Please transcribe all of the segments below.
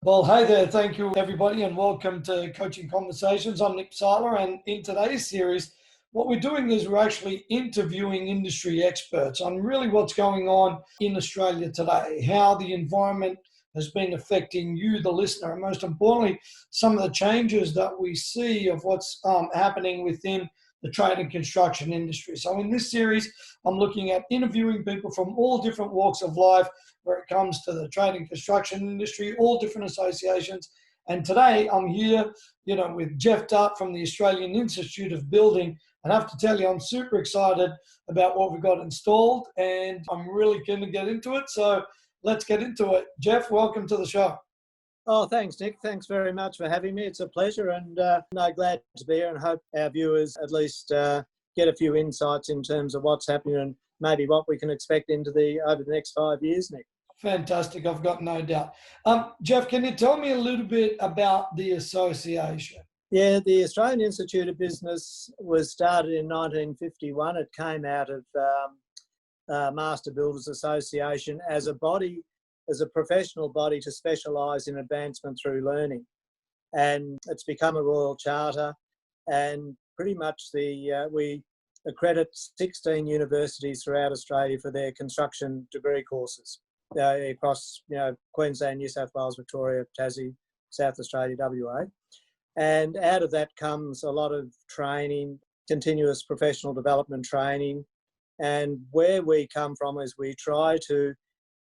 Well, hey there. Thank you, everybody, and welcome to Coaching Conversations. I'm Nick Seiler, and in today's series, what we're doing is we're actually interviewing industry experts on really what's going on in Australia today, how the environment has been affecting you, the listener, and most importantly, some of the changes that we see of what's happening within the trade and construction industry. So in this series, I'm looking at interviewing people from all different walks of life where it comes to the trade and construction industry, all different associations. And today I'm here, with Geoff Dart from the Australian Institute of Building. And I have to tell you, I'm super excited about what we've got installed, and I'm really keen to get into it. So let's get into it. Geoff, welcome to the show. Oh, thanks, Nick. Thanks very much for having me. It's a pleasure, and glad to be here, and hope our viewers at least get a few insights in terms of what's happening and maybe what we can expect over the next 5 years, Nick. Fantastic. I've got no doubt. Geoff, can you tell me a little bit about the association? Yeah, the Australian Institute of Business was started in 1951. It came out of Master Builders Association as a body, as a professional body to specialise in advancement through learning. And it's become a royal charter, and pretty much we accredit 16 universities throughout Australia for their construction degree courses across Queensland, New South Wales, Victoria, Tassie, South Australia, WA. And out of that comes a lot of training, continuous professional development training. And where we come from is we try to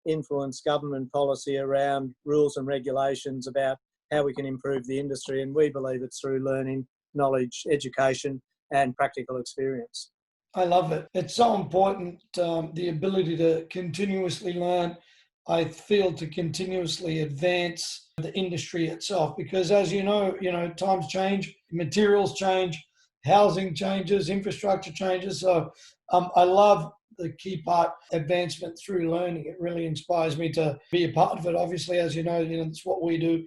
influence government policy around rules and regulations about how we can improve the industry. And we believe it's through learning, knowledge, education, and practical experience. I love it. It's so important, the ability to continuously learn, I feel, to continuously advance the industry itself, because as you know, times change, materials change, housing changes, infrastructure changes. So I love the key part, advancement through learning. It really inspires me to be a part of it. Obviously, as you know, it's what we do.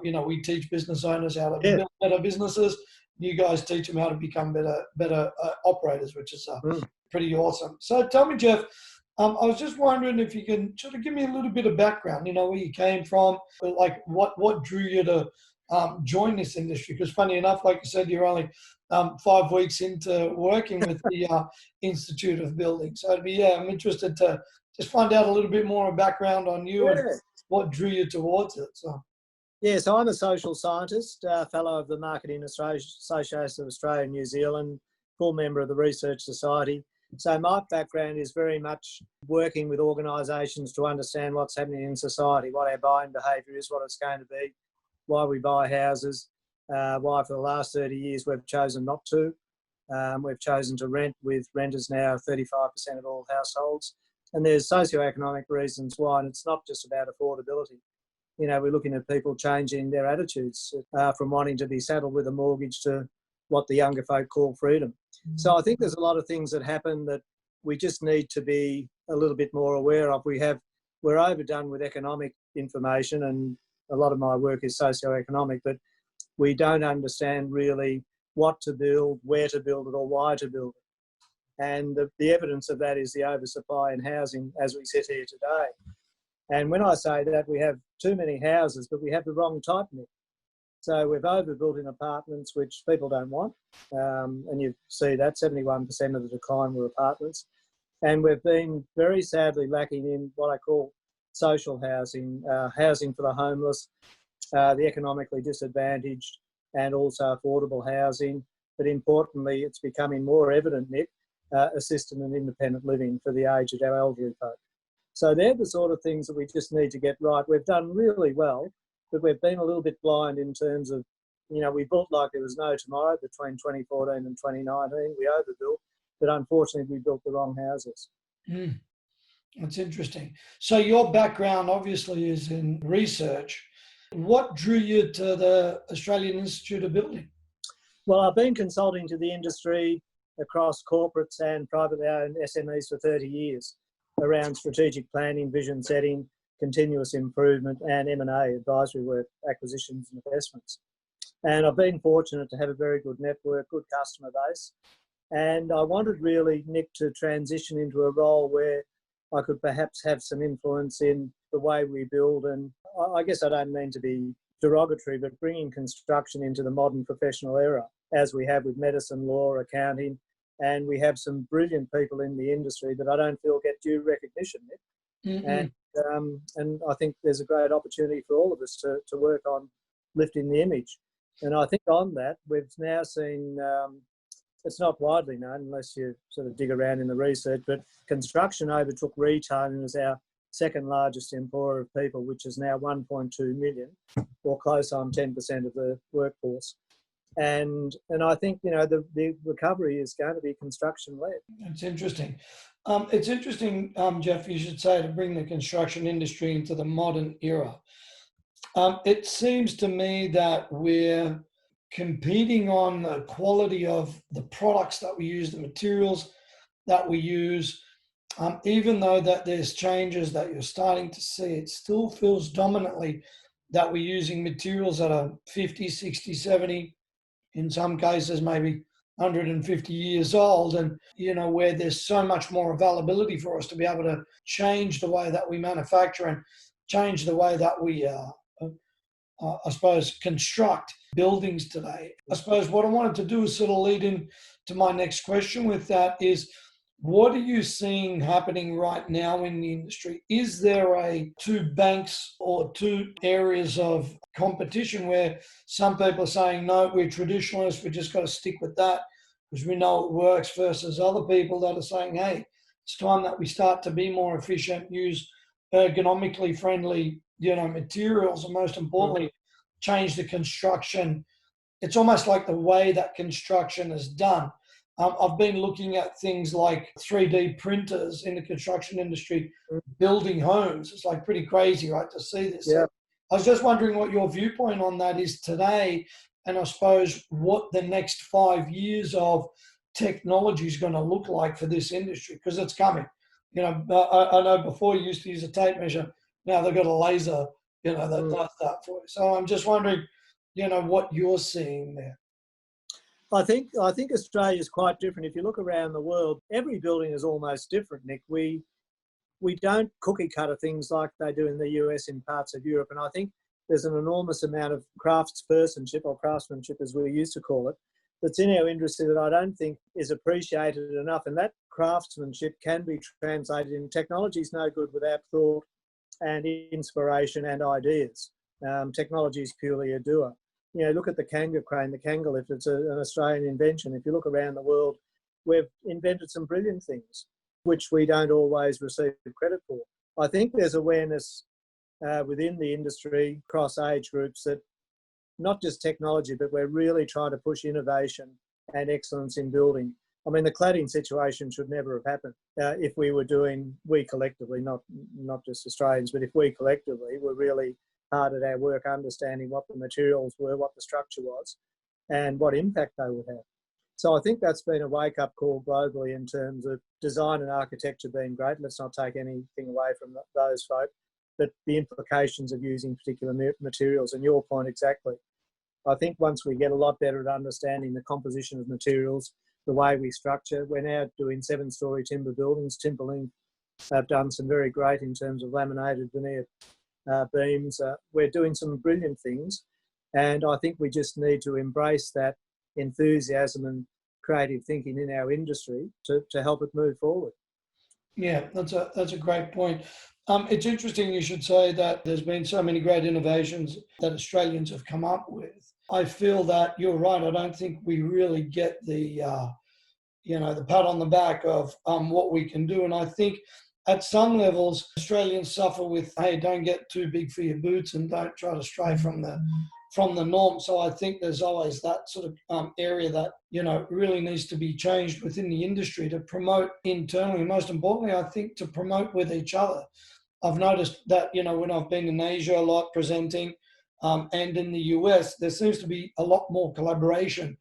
We teach business owners how to build better businesses. You guys teach them how to become better operators, which is pretty awesome. So tell me, Geoff, I was just wondering if you can sort of give me a little bit of background, where you came from, like what drew you to join this industry? Because funny enough, like you said, you're only 5 weeks into working with the Institute of Building. So I'm interested to just find out a little bit more background on you and what drew you towards it. So I'm a social scientist, fellow of the Marketing Association of Australia and New Zealand, full member of the Research Society. So my background is very much working with organisations to understand what's happening in society, what our buying behaviour is, what it's going to be, why we buy houses, why for the last 30 years we've chosen not to. We've chosen to rent, with renters now 35% of all households. And there's socioeconomic reasons why, and it's not just about affordability. We're looking at people changing their attitudes from wanting to be saddled with a mortgage to what the younger folk call freedom. So I think there's a lot of things that happen that we just need to be a little bit more aware of. We're overdone with economic information, and a lot of my work is socioeconomic, but we don't understand really what to build, where to build it, or why to build it. And the evidence of that is the oversupply in housing as we sit here today. And when I say that, we have too many houses, but we have the wrong type of it. So we've overbuilt in apartments, which people don't want. And you see that 71% of the decline were apartments. And we've been very sadly lacking in what I call social housing, housing for the homeless, the economically disadvantaged, and also affordable housing. But importantly, it's becoming more evident, Nick, assisted and independent living for the aged, our elderly folk. So they're the sort of things that we just need to get right. We've done really well, but we've been a little bit blind in terms of, we built like there was no tomorrow between 2014 and 2019. We overbuilt, but unfortunately we built the wrong houses. That's interesting. So your background obviously is in research. What drew you to the Australian Institute of Building? Well, I've been consulting to the industry across corporates and privately owned SMEs for 30 years around strategic planning, vision setting, continuous improvement, and M&A, advisory work, acquisitions and investments. And I've been fortunate to have a very good network, good customer base. And I wanted really, Nick, to transition into a role where I could perhaps have some influence in the way we build. And I guess I don't mean to be derogatory, but bringing construction into the modern professional era, as we have with medicine, law, accounting, and we have some brilliant people in the industry that I don't feel get due recognition, Nick. And I think there's a great opportunity for all of us to work on lifting the image. And I think on that, we've now seen, it's not widely known unless you sort of dig around in the research, but construction overtook retailing as our second largest employer of people, which is now 1.2 million, or close on 10% of the workforce. And I think, the recovery is going to be construction-led. It's interesting. It's interesting, Geoff, you should say, to bring the construction industry into the modern era. It seems to me that we're competing on the quality of the products that we use, the materials that we use. Even though that there's changes that you're starting to see, it still feels dominantly that we're using materials that are 50, 60, 70, in some cases maybe 150 years old, and where there's so much more availability for us to be able to change the way that we manufacture and change the way that we I suppose construct buildings today. I suppose what I wanted to do is sort of lead in to my next question with that is, what are you seeing happening right now in the industry? Is there two banks or two areas of competition where some people are saying, no, we're traditionalists, we just got to stick with that because we know it works, versus other people that are saying, hey, it's time that we start to be more efficient, use ergonomically friendly, materials, and most importantly, change the construction. It's almost like the way that construction is done. I've been looking at things like 3D printers in the construction industry, building homes. It's like pretty crazy, right, to see this. Yeah. So I was just wondering what your viewpoint on that is today, and I suppose what the next 5 years of technology is going to look like for this industry, because it's coming. I know before you used to use a tape measure. Now they've got a laser, that does that for you. So I'm just wondering, what you're seeing there. I think Australia is quite different. If you look around the world, every building is almost different, Nick. We don't cookie cutter things like they do in the US in parts of Europe. And I think there's an enormous amount of craftspersonship, or craftsmanship as we used to call it, that's in our industry that I don't think is appreciated enough. And that craftsmanship can be translated in technology. Is no good without thought and inspiration and ideas. Technology is purely a doer. Look at the Kanga crane, the Kanga lift. It's an Australian invention. If you look around the world, we've invented some brilliant things, which we don't always receive credit for. I think there's awareness within the industry, across age groups, that not just technology, but we're really trying to push innovation and excellence in building. I mean, the cladding situation should never have happened if we collectively, not just Australians, but if we collectively were really hard at our work understanding what the materials were, what the structure was, and what impact they would have. So I think that's been a wake-up call globally in terms of design and architecture being great. Let's not take anything away from those folk, but the implications of using particular materials, and your point exactly. I think once we get a lot better at understanding the composition of materials, the way we structure, we're now doing 7-story timber buildings. Timberling have done some very great in terms of laminated veneer beams. We're doing some brilliant things, and I think we just need to embrace that enthusiasm and creative thinking in our industry to help it move forward. Yeah, that's a great point. It's interesting you should say that there's been so many great innovations that Australians have come up with. I feel that you're right. I don't think we really get the the pat on the back of what we can do. And I think at some levels, Australians suffer with, hey, don't get too big for your boots and don't try to stray from the norm. So I think there's always that sort of area that, really needs to be changed within the industry to promote internally. And most importantly, I think to promote with each other. I've noticed that, when I've been in Asia a lot presenting and in the US, there seems to be a lot more collaboration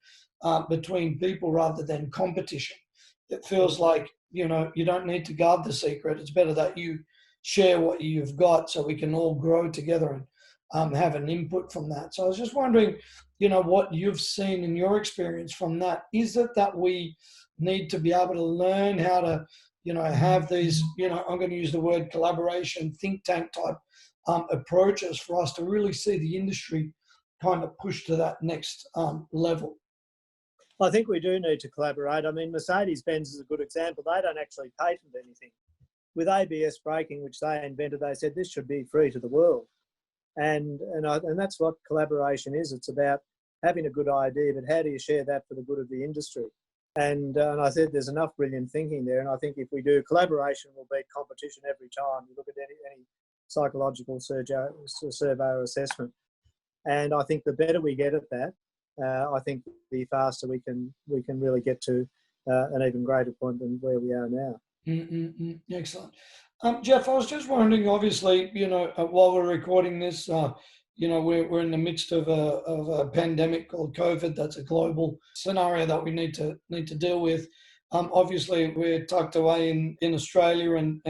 between people rather than competition. It feels like, you don't need to guard the secret. It's better that you share what you've got so we can all grow together and have an input from that. So I was just wondering, what you've seen in your experience from that. Is it that we need to be able to learn how to have these, I'm going to use the word collaboration, think tank type approaches for us to really see the industry kind of push to that next level. I think we do need to collaborate. I mean, Mercedes-Benz is a good example. They don't actually patent anything. With ABS braking, which they invented, they said this should be free to the world. And that's what collaboration is. It's about having a good idea, but how do you share that for the good of the industry? And I said there's enough brilliant thinking there. And I think if we do, collaboration will beat competition every time. You look at any psychological survey or assessment. And I think the better we get at that, I think the faster we can really get to an even greater point than where we are now. Excellent. Geoff, I was just wondering, obviously, while we're recording this, we're in the midst of a pandemic called COVID. That's a global scenario that we need to deal with. Obviously, we're tucked away in Australia, and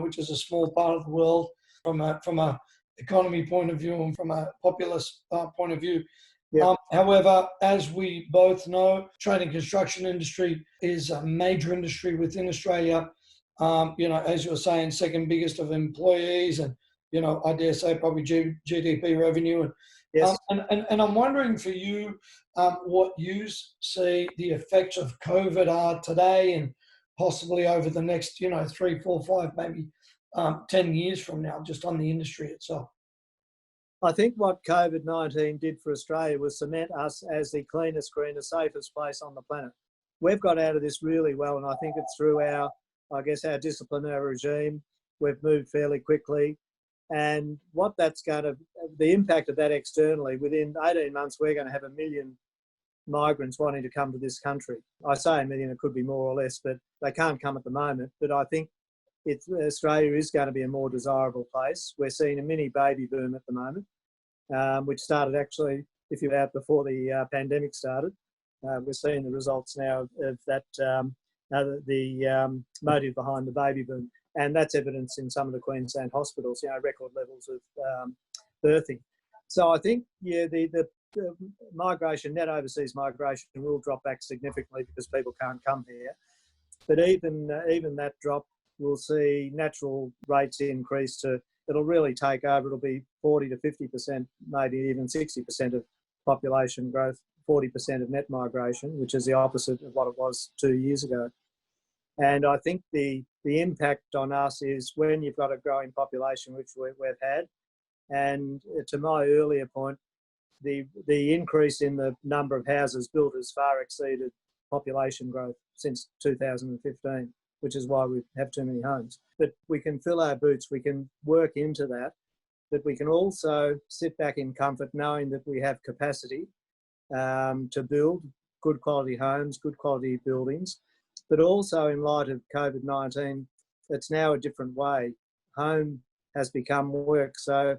which is a small part of the world from a economy point of view and from a populist point of view. Yeah. However, as we both know, trade and construction industry is a major industry within Australia. As you were saying, second biggest of employees, and I dare say probably GDP revenue. Yes. And I'm wondering for you, what you see the effects of COVID are today, and possibly over the next 3, 4, 5, maybe 10 years from now, just on the industry itself. I think what COVID-19 did for Australia was cement us as the cleanest, greenest, safest place on the planet. We've got out of this really well, and I think it's through our disciplinary regime. We've moved fairly quickly. And the impact of that externally, within 18 months, we're going to have 1 million migrants wanting to come to this country. I say 1 million, it could be more or less, but they can't come at the moment. But I think Australia is going to be a more desirable place. We're seeing a mini baby boom at the moment, which started actually, if you were out before the pandemic started. We're seeing the results now of that, the motive behind the baby boom. And that's evidenced in some of the Queensland hospitals, record levels of birthing. So I think, the migration, net overseas migration will drop back significantly because people can't come here. But even that drop, we'll see natural rates increase it'll really take over. It'll be 40 to 50%, maybe even 60% of population growth, 40% of net migration, which is the opposite of what it was 2 years ago. And I think the impact on us is when you've got a growing population, which we've had, and to my earlier point, the increase in the number of houses built has far exceeded population growth since 2015. Which is why we have too many homes. But we can fill our boots, we can work into that, but we can also sit back in comfort knowing that we have capacity to build good quality homes, good quality buildings, but also in light of COVID-19, it's now a different way. Home has become work. So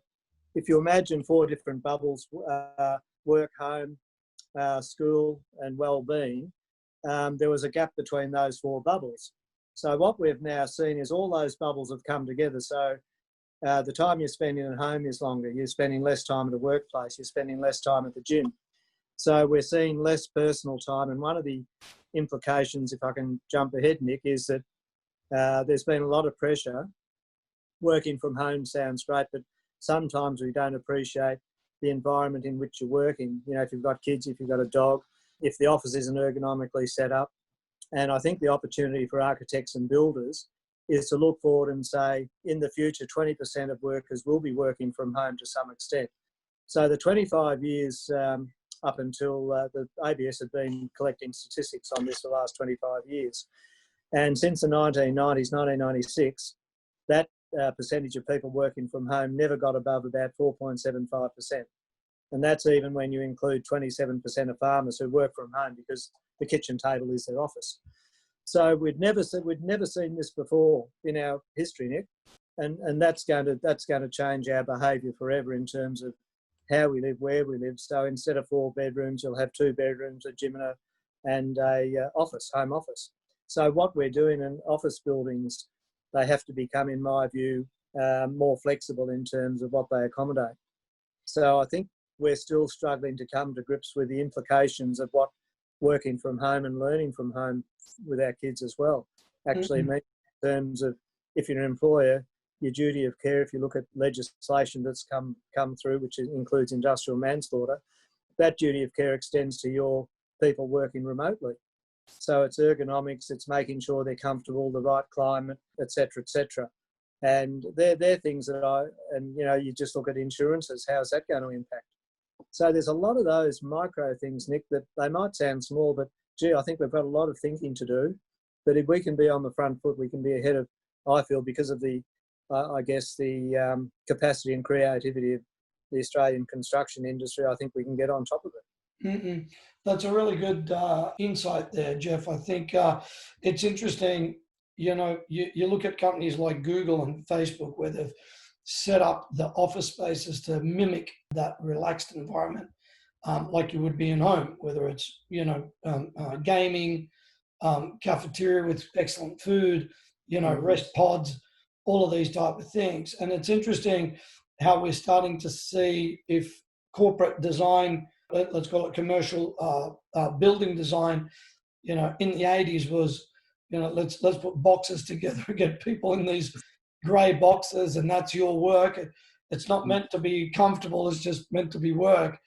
if you imagine 4 different bubbles, work, home, school and well-being, there was a gap between those 4 bubbles. So what we've now seen is all those bubbles have come together. So the time you're spending at home is longer. You're spending less time at the workplace. You're spending less time at the gym. So we're seeing less personal time. And one of the implications, if I can jump ahead, Nick, is that there's been a lot of pressure. Working from home sounds great, but sometimes we don't appreciate the environment in which you're working. If you've got kids, if you've got a dog, if the office isn't ergonomically set up. And I think the opportunity for architects and builders is to look forward and say, in the future, 20% of workers will be working from home to some extent. So the 25 years up until the ABS had been collecting statistics on this for the last 25 years. And since the 1990s, 1996, that percentage of people working from home never got above about 4.75%. And that's even when you include 27% of farmers who work from home because the kitchen table is their office. So we'd never seen this before in our history, Nick, and that's going to change our behaviour forever in terms of how we live, where we live. So instead of 4 bedrooms, you'll have 2 bedrooms, a gym and a home office. So what we're doing in office buildings, they have to become, in my view, more flexible in terms of what they accommodate. So I think we're still struggling to come to grips with the implications of what working from home and learning from home with our kids as well actually means terms of, if you're an employer, your duty of care, if you look at legislation that's come through, which includes industrial manslaughter, that duty of care extends to your people working remotely. So it's ergonomics, it's making sure they're comfortable, the right climate, etc., etc. And they're things that you just look at insurances, how's that going to impact? So there's a lot of those micro things, Nick, that they might sound small, but gee, I think we've got a lot of thinking to do. But if we can be on the front foot, we can be ahead of, I feel, because of the capacity and creativity of the Australian construction industry. I think we can get on top of it. Mm-mm. That's a really good insight there, Geoff. I think it's interesting. You look at companies like Google and Facebook where they've set up the office spaces to mimic that relaxed environment, like you would be in home, whether it's gaming, cafeteria with excellent food, rest pods, all of these type of things. And it's interesting how we're starting to see if corporate design, let's call it commercial building design, in the 80s was, let's put boxes together and get people in these grey boxes, and that's your work. It's not meant to be comfortable, it's just meant to be work.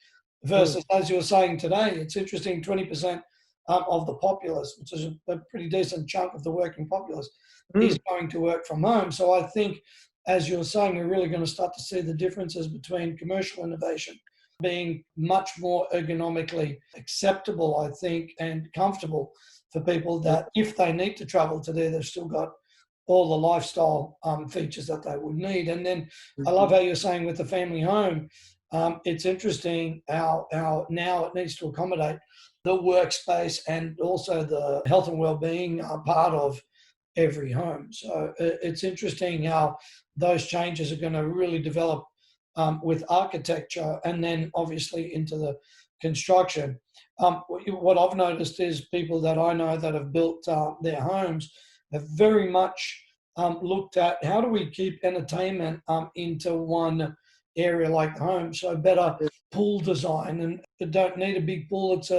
Versus, as you were saying today, it's interesting, 20% of the populace, which is a pretty decent chunk of the working populace, is going to work from home. So I think, as you're saying, we're really going to start to see the differences between commercial innovation being much more ergonomically acceptable, I think, and comfortable for people that if they need to travel to there, they've still got all the lifestyle features that they would need. And then I love how you're saying with the family home, it's interesting how now it needs to accommodate the workspace and also the health and well-being part of every home. So it's interesting how those changes are going to really develop with architecture and then obviously into the construction. What I've noticed is people that I know that have built their homes have very much looked at how do we keep entertainment into one area like the home. So better pool design, and you don't need a big pool. It's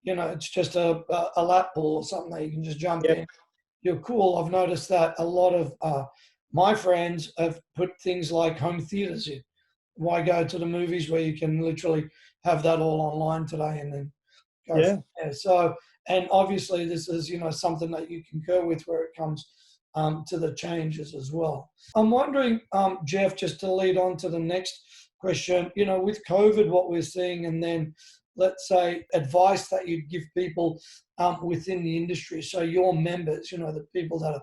it's just a lap pool or something that you can just jump in. You're cool. I've noticed that a lot of my friends have put things like home theaters in. Why go to the movies where you can literally have that all online today and then go from there? So, and obviously this is, something that you concur with where it comes to the changes as well. I'm wondering, Geoff, just to lead on to the next question, with COVID, what we're seeing, and then let's say advice that you'd give people within the industry. So your members, the people that are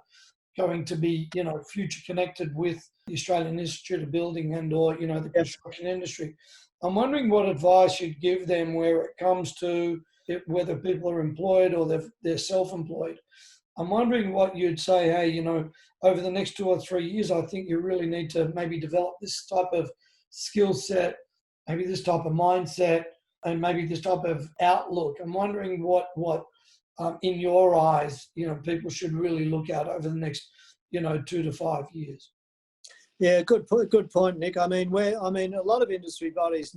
going to be, future connected with the Australian Institute of Building and or, the construction industry. I'm wondering what advice you'd give them where it comes to whether people are employed or they're self-employed. I'm wondering what you'd say, hey, over the next 2 or 3 years, I think you really need to maybe develop this type of skill set, maybe this type of mindset, and maybe this type of outlook. I'm wondering what in your eyes, people should really look at over the next, 2 to 5 years. Yeah, good point, Nick. I mean, a lot of industry bodies,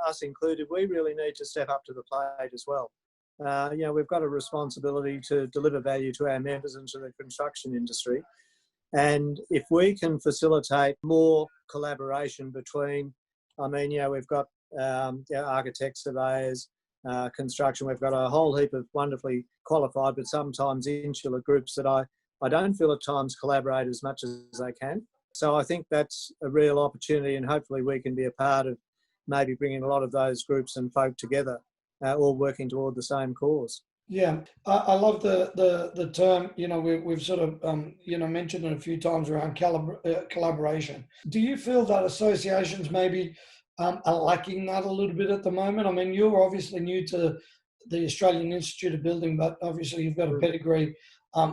us included, we really need to step up to the plate as well. We've got a responsibility to deliver value to our members and to the construction industry. And if we can facilitate more collaboration between, we've got architects, surveyors, construction. We've got a whole heap of wonderfully qualified, but sometimes insular groups that I don't feel at times collaborate as much as they can. So I think that's a real opportunity, and hopefully we can be a part of maybe bringing a lot of those groups and folk together, all working toward the same cause. Yeah, I love the term, we've sort of, mentioned it a few times around collaboration. Do you feel that associations maybe are lacking that a little bit at the moment? I mean, you're obviously new to the Australian Institute of Building, but obviously you've got a pedigree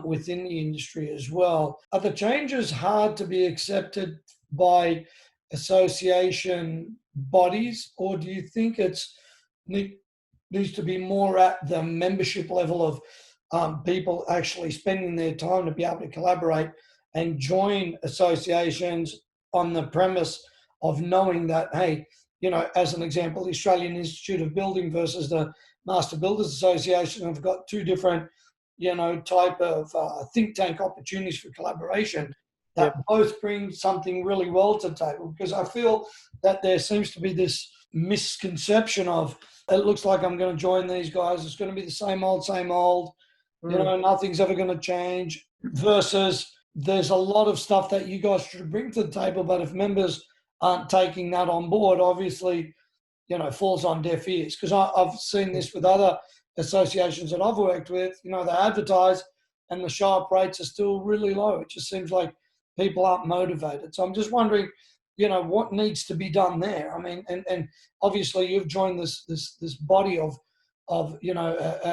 within the industry as well. Are the changes hard to be accepted by association bodies, or do you think it's needs to be more at the membership level of people actually spending their time to be able to collaborate and join associations on the premise of knowing that, hey, as an example, the Australian Institute of Building versus the Master Builders Association have got two different, type of think tank opportunities for collaboration that Yep. both bring something really well to the table. Because I feel that there seems to be this misconception of, it looks like I'm going to join these guys, it's going to be the same old, nothing's ever going to change, versus there's a lot of stuff that you guys should bring to the table, but if members aren't taking that on board, obviously, falls on deaf ears. Because I've seen this with other associations that I've worked with, they advertise and the show-up rates are still really low. It just seems like people aren't motivated. So I'm just wondering, what needs to be done there? I mean, and obviously you've joined this body of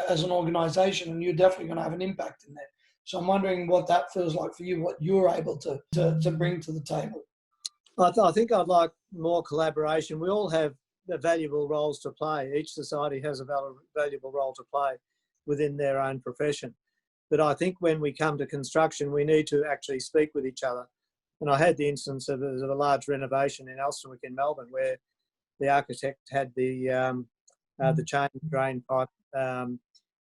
as an organisation, and you're definitely going to have an impact in there. So I'm wondering what that feels like for you, what you're able to bring to the table. I think I'd like more collaboration. We all have valuable roles to play. Each society has a valuable role to play within their own profession. But I think when we come to construction, we need to actually speak with each other. And I had the instance of a large renovation in Elsternwick in Melbourne, where the architect had the chain drain pipe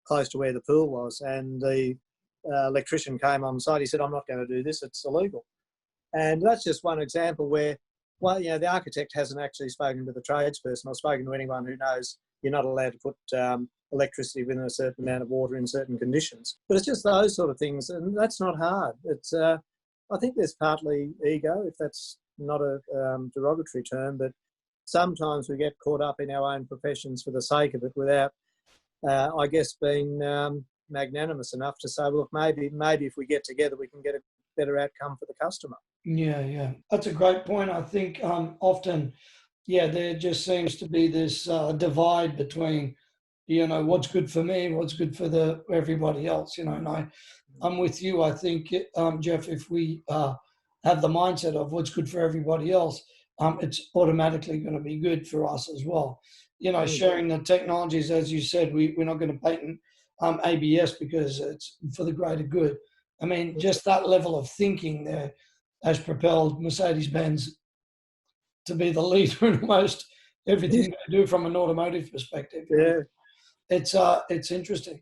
close to where the pool was, and the electrician came on site. He said, "I'm not going to do this, it's illegal." And that's just one example where, the architect hasn't actually spoken to the tradesperson or spoken to anyone who knows you're not allowed to put electricity within a certain amount of water in certain conditions. But it's just those sort of things, and that's not hard. It's I think there's partly ego, if that's not a derogatory term, but sometimes we get caught up in our own professions for the sake of it without, I guess, being magnanimous enough to say, look, maybe if we get together, we can get a better outcome for the customer. Yeah. That's a great point. I think often, there just seems to be this divide between, what's good for me, what's good for everybody else, and I'm with you. I think, Geoff, if we have the mindset of what's good for everybody else, it's automatically going to be good for us as well. Sharing the technologies, as you said, we're not going to patent ABS because it's for the greater good. I mean, just that level of thinking there has propelled Mercedes-Benz to be the leader in almost everything they do from an automotive perspective. Yeah. It's interesting.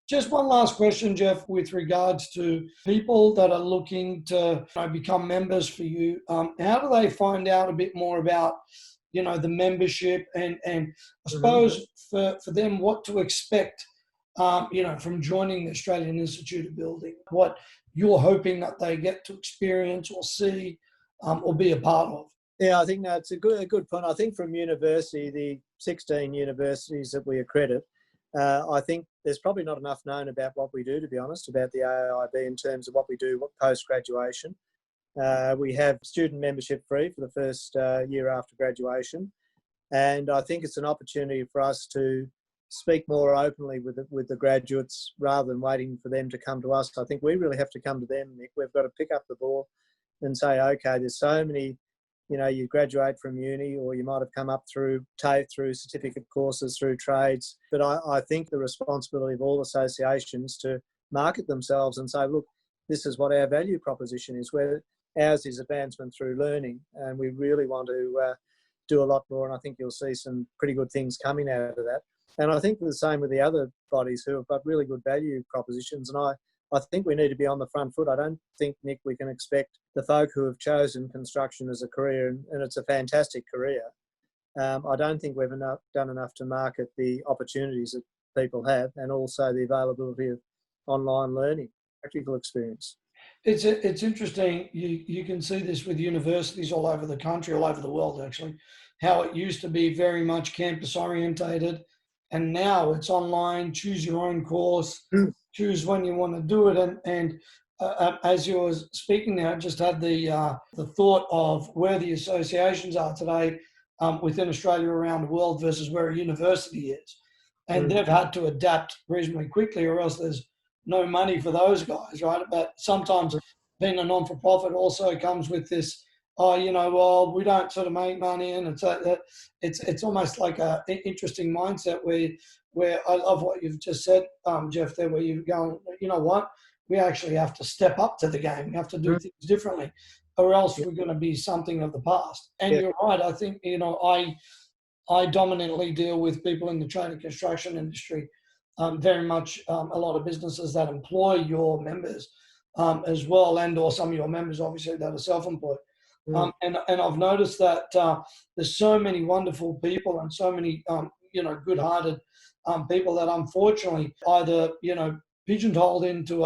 Just one last question, Geoff, with regards to people that are looking to become members for you. How do they find out a bit more about, the membership and I suppose for them what to expect, from joining the Australian Institute of Building, what you're hoping that they get to experience or see or be a part of? Yeah, I think that's a good point. I think from university, the 16 universities that we accredit, I think there's probably not enough known about what we do, to be honest, about the AIB in terms of what we do post-graduation. We have student membership free for the first year after graduation. And I think it's an opportunity for us to speak more openly with the graduates rather than waiting for them to come to us. I think we really have to come to them, Nick. We've got to pick up the ball and say, okay, there's so many, you graduate from uni, or you might have come up through TAFE, through certificate courses, through trades. But I think the responsibility of all associations to market themselves and say, look, this is what our value proposition is, where ours is advancement through learning. And we really want to do a lot more. And I think you'll see some pretty good things coming out of that. And I think the same with the other bodies who have got really good value propositions. And I think we need to be on the front foot. I don't think, Nick, we can expect the folk who have chosen construction as a career, and it's a fantastic career. I don't think we've done enough to market the opportunities that people have, and also the availability of online learning, practical experience. It's interesting. You can see this with universities all over the country, all over the world, actually, how it used to be very much campus orientated, and now it's online. Choose your own course, choose when you want to do it. And as you were speaking there, I just had the thought of where the associations are today within Australia, around the world, versus where a university is, and they've had to adapt reasonably quickly, or else there's no money for those guys, right? But sometimes being a non-for-profit also comes with this, well, we don't sort of make money, and it's almost like an interesting mindset where I love what you've just said, Geoff, there, where you're going, you know what, we actually have to step up to the game. We have to do things differently, or else we're going to be something of the past. And you're right. I think, I dominantly deal with people in the trade and construction industry. very much a lot of businesses that employ your members as well, and or some of your members obviously that are self-employed. Mm. And I've noticed that there's so many wonderful people and so many good-hearted people that unfortunately either pigeonholed into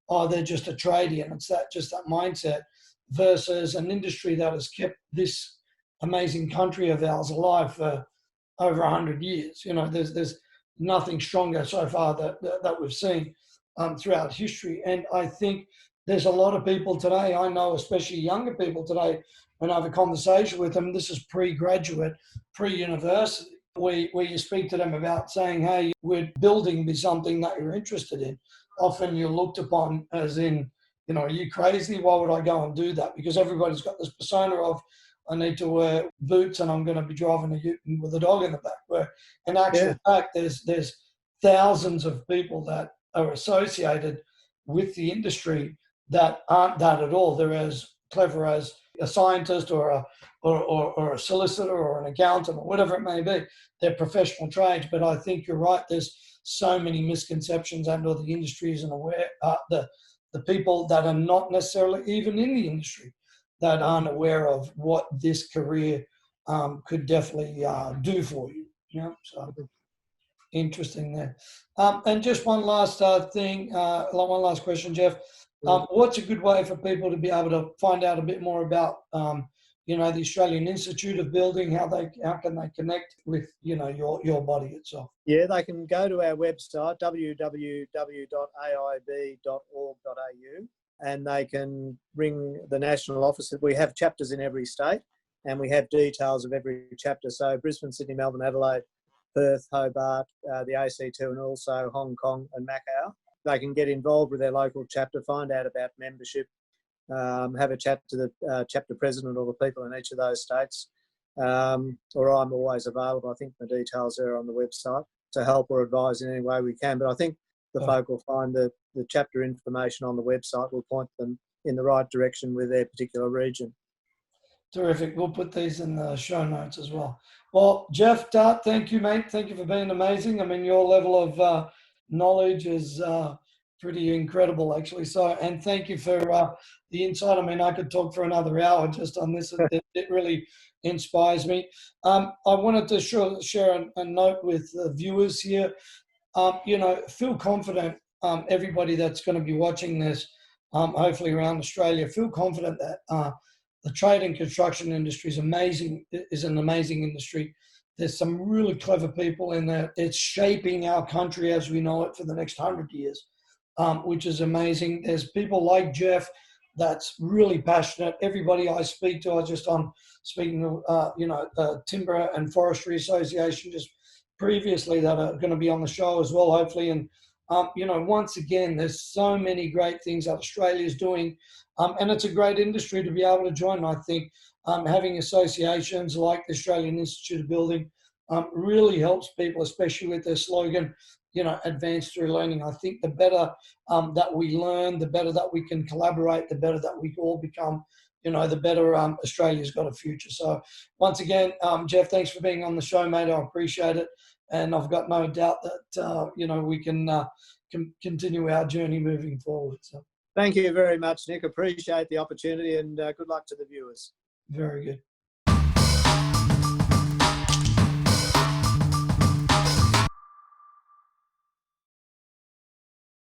oh, they're just a tradie, and it's that mindset, versus an industry that has kept this amazing country of ours alive for over 100 years. There's nothing stronger so far that we've seen throughout history. And I think there's a lot of people today, I know, especially younger people today, when I have a conversation with them, this is pre-graduate, pre-university, where you speak to them about saying, hey, would building be something that you're interested in? Often you're looked upon as in, are you crazy? Why would I go and do that? Because everybody's got this persona of, I need to wear boots and I'm going to be driving a ute with a dog in the back. Where in actual fact, there's thousands of people that are associated with the industry that aren't that at all. They're as clever as a scientist or a solicitor or an accountant or whatever it may be. They're professional trades. But I think you're right. There's so many misconceptions, and or the industry isn't aware. The people that are not necessarily even in the industry that aren't aware of what this career could definitely do for you. So interesting there. And just one last thing, one last question, Geoff. What's a good way for people to be able to find out a bit more about, the Australian Institute of Building? How can they connect with, your body itself? Yeah, they can go to our website, www.aib.org.au, and they can ring the national office. We have chapters in every state, and we have details of every chapter. So Brisbane, Sydney, Melbourne, Adelaide, Perth, Hobart, the AC2, and also Hong Kong and Macau. They can get involved with their local chapter, find out about membership, have a chat to the chapter president or the people in each of those states. Or I'm always available. I think the details are on the website to help or advise in any way we can. But I think the folk will find the chapter information on the website will point them in the right direction with their particular region. Terrific. We'll put these in the show notes as well. Well, Geoff Dart, thank you, mate. Thank you for being amazing. I mean, your level of knowledge is pretty incredible, actually. So, and thank you for the insight. I mean, I could talk for another hour just on this. It really inspires me. I wanted to share a note with the viewers here. Feel confident, everybody that's going to be watching this, hopefully around Australia, feel confident that the trade and construction industry is an amazing industry. There's some really clever people in there. It's shaping our country as we know it for the next 100 years, which is amazing. There's people like Geoff that's really passionate. Everybody I speak to, I'm speaking to, Timber and Forestry Association just previously that are going to be on the show as well, hopefully. And, once again, there's so many great things that Australia is doing. And it's a great industry to be able to join. I think having associations like the Australian Institute of Building really helps people, especially with their slogan, advance through learning. I think the better that we learn, the better that we can collaborate, the better that we all become, the better Australia's got a future. So once again, Geoff, thanks for being on the show, mate. I appreciate it. And I've got no doubt that, we can continue our journey moving forward. So. Thank you very much, Nick. Appreciate the opportunity, and good luck to the viewers. Very good.